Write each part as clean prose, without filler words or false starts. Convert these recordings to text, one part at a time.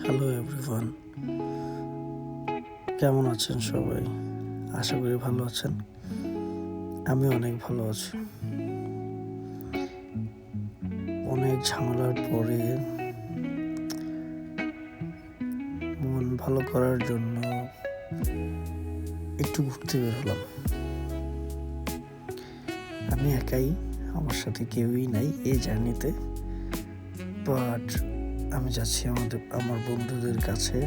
Hello everyone, কেমন আছেন সবাই? আশা করি ভালো আছেন। আমি অনেক ভালো আছি। অনেক ঝামেলার পরে মন ভালো করার জন্য একটু ঘুরতে বের হলাম। আমি একাই, আমার সাথে কেউই নাই এই জার্নিতে। বাট আমি যাচ্ছি আমার বন্ধুদের কাছে।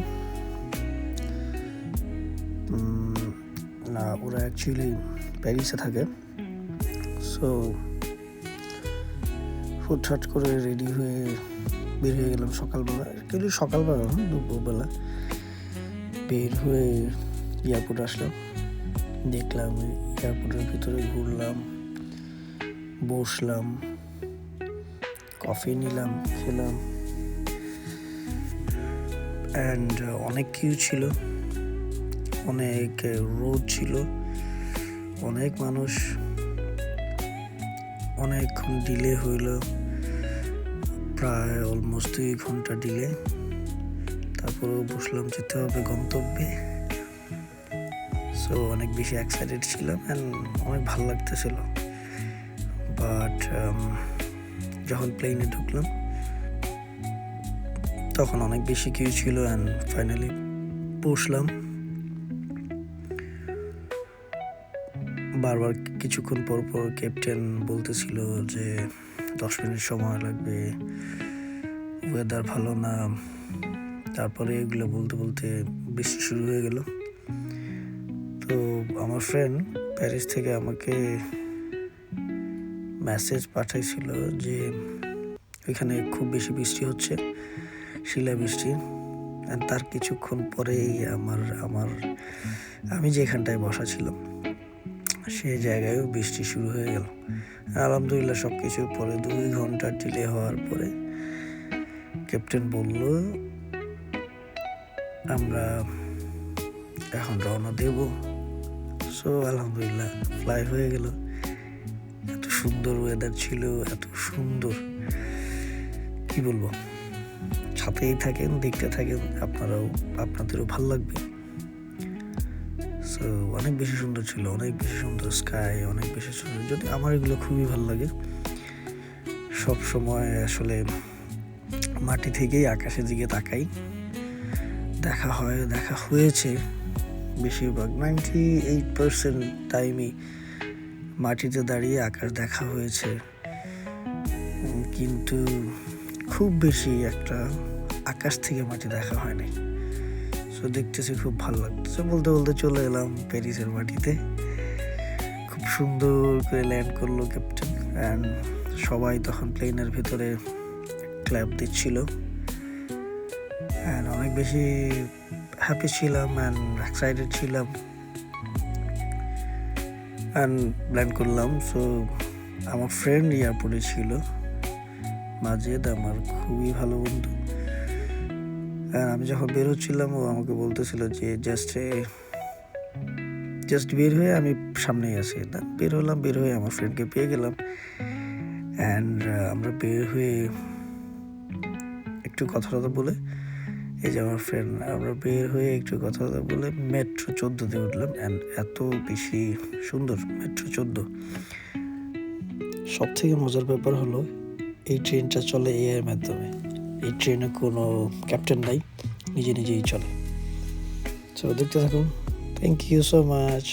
না, ওরা অ্যাকচুয়ালি প্যারিসে থাকে। সো হুটহাট করে রেডি হয়ে বের হয়ে গেলাম সকালবেলা, দুপুরবেলা বের হয়ে এয়ারপোর্ট আসলাম। দেখলাম এয়ারপোর্টের ভিতরে ঘুরলাম, বসলাম, কফি নিলাম, খেলাম। অ্যান্ড অনেক কিছু ছিল, অনেক রোদ ছিল, অনেক মানুষ, অনেকক্ষণ ডিলে হইল, প্রায় অলমোস্ট 2 ঘন্টা ডিলে। তারপরেও বসলাম, যেতে হবে গন্তব্যে। সো অনেক বেশি এক্সাইটেড ছিলাম অ্যান্ড অনেক ভালো লাগতেছিল। বাট যখন প্লেনে ঢুকলাম তখন অনেক বেশি কিছু ছিল অ্যান্ড ফাইনালি বসলাম। বারবার কিছুক্ষণ পর পর ক্যাপ্টেন বলতেছিল যে 10 মিনিট সময় লাগবে, ওয়েদার ভালো না। তারপরে এগুলো বলতে বলতে বৃষ্টি শুরু হয়ে গেল। তো আমার ফ্রেন্ড প্যারিস থেকে আমাকে মেসেজ পাঠাইছিল যে ওইখানে খুব বেশি বৃষ্টি হচ্ছে, শিলাবৃষ্টি। তার কিছুক্ষণ পরেই আমি যেখানটায় বসা ছিলাম সেই জায়গায়ও বৃষ্টি শুরু হয়ে গেল। আলহামদুলিল্লাহ সব কিছুর পরে 2 ঘন্টা ডিলে হওয়ার পরে ক্যাপ্টেন বলল আমরা এখন রওনা দেব। সো আলহামদুলিল্লাহ ফ্লাই হয়ে গেল। এত সুন্দর ওয়েদার ছিল, এত সুন্দর, কি বলবো। সাথেই থাকেন, দেখতে থাকেন, আপনাদেরও ভাল লাগবে। সো অনেক বেশি সুন্দর ছিল, অনেক বেশি সুন্দর স্কাই, অনেক বেশি সুন্দর। যদি আমার এগুলো খুবই ভালো লাগে, সব সময় আসলে মাটি থেকেই আকাশের দিকে তাকাই। দেখা হয়েছে বেশিরভাগ 98% টাইমই মাটিতে দাঁড়িয়ে আকাশ দেখা হয়েছে, কিন্তু খুব বেশি একটা আকাশ থেকে মাটি দেখা হয় নাই। সো দেখতেছি খুব ভালো লাগতেছে। বলতে বলতে চলে এলাম প্যারিসের মাটিতে। খুব সুন্দর করে ল্যান্ড করলো ক্যাপ্টেন অ্যান্ড সবাই তখন প্লেনের ভিতরে ক্ল্যাপ দিচ্ছিল অ্যান্ড অনেক বেশি হ্যাপি ছিলাম অ্যান্ড এক্সাইটেড ছিলাম অ্যান্ড ল্যান্ড করলাম। সো আমার ফ্রেন্ড এয়ারপোর্টে ছিল, মাজেদ, আমার খুবই ভালো বন্ধু। আমি যখন বের হচ্ছিলাম ও আমাকে বলতেছিল যে জাস্ট বের হয়ে আমি সামনেই আছি। বের হয়ে আমার ফ্রেন্ডকে পেয়ে গেলাম অ্যান্ড আমরা বের হয়ে একটু কথা বলে, এই যে আমার ফ্রেন্ড, আমরা বের হয়ে একটু কথা বলে মেট্রো 14-তে উঠলাম অ্যান্ড এত বেশি সুন্দর মেট্রো 14। সব থেকে মজার ব্যাপার হলো এই ট্রেনটা চলে এআইয়ের মাধ্যমে। এই ট্রেনে কোনো ক্যাপ্টেন নাই, নিজেই চলে। সো দেখতে থাকুন। Thank you so much.